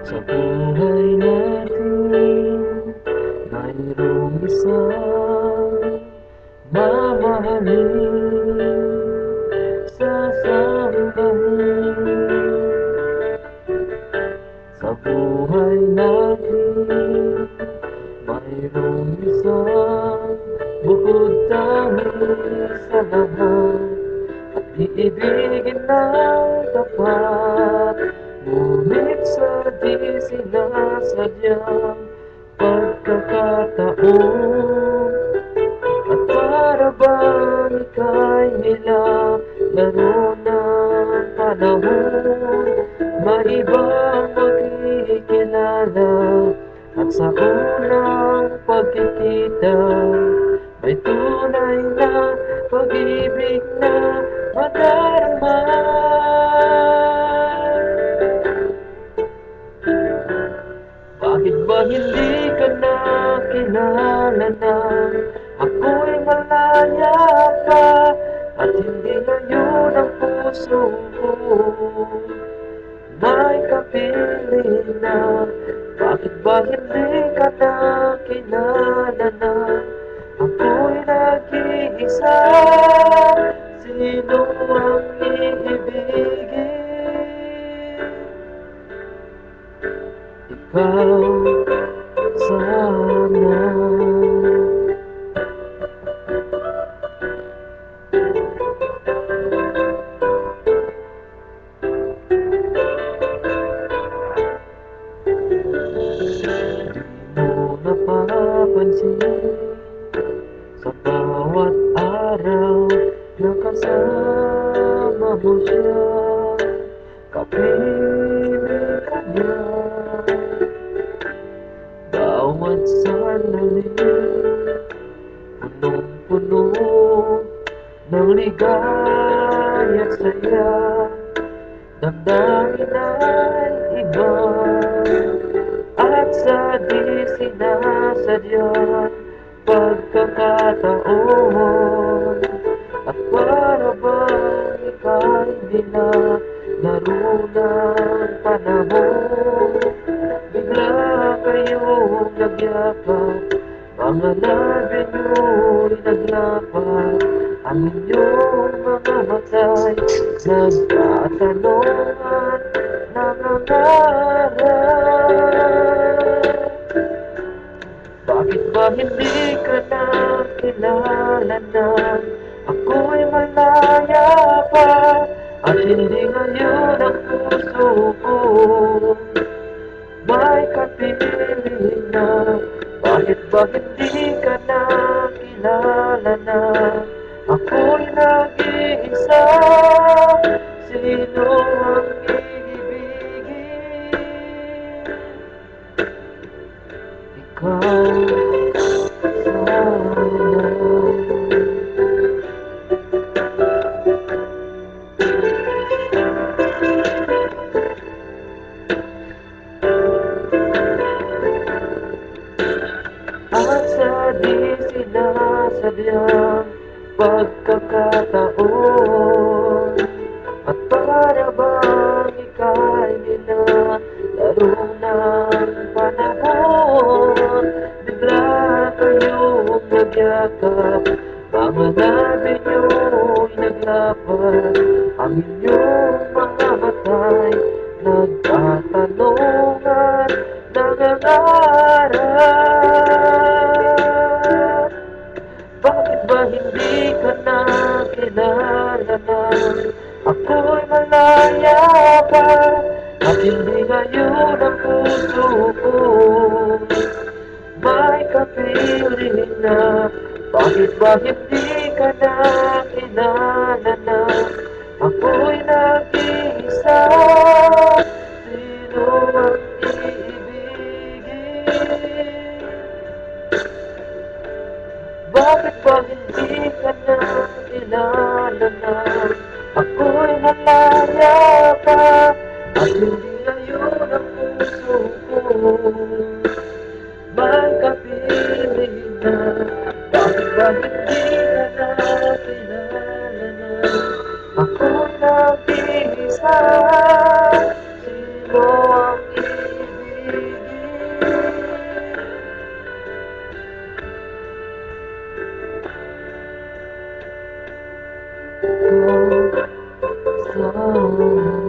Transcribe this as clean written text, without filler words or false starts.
Sa buhay natin, mayroong isang mamahalin, sasambahin. Sa buhay natin, mayroong isang bukod tamis sa lahat at iibigin ng tapat. Ngunit sa di sinasadyang pagkakataon, at para bang ika'y nilalaro ng panahon, maibang magkikilala. At sa unang pagkikita, may tunay na pag-ibig na madarama. Bakit ba hindi ka nakilala na ako'y malaya pa, at hindi ngayon ang puso ko may kapiling na? Bakit ba hindi ka nakilala na ako'y nag-iisa? Sino ang iibigin? Ikaw sana. Napapansin sa bawat araw na kasama mo siya, kapiling ka niya. Bawat sandali, punong-puno ng ligaya at saya. Damdamin ay iba, at sa di sinasadyang pagkakataon, at para bang ika'y nilalaro ng panahon, bigla kayong nagyakap, mga labi nyo'y naglapat, ang inyong mga mata'y nagtatanungan, nangangarap. Bakit ba hindi ka nakilala na ako'y malaya pa, at hindi ngayon ang puso ko may kapiling na? Bakit ba hindi ka nakilala na ako'y nag-iisa? Sino ang iibigin? Ikaw sana. At sa di sinasadyang pagkakataon, at para bang ika'y nilalaro ng panahon, bigla kayong nagyakap, mga labi nyo'y naglapat, ang inyong mga mata'y nagtatanungan, nangangarap. Bakit ba hindi ka nakilala na ako'y malaya pa, at hindi ngayon ang puso ko may kapiling na? Bakit ba hindi ka nakilala na ako'y nag-iisa? Sino ang iibigin? Bakit ba hindi ka nakilala na ako'y malaya pa, at hindi ngayon ang puso ko may kapiling na? Bakit ba hindi ka nakilala na ako'y nag-iisa? Sino ang iibigin? ko sana.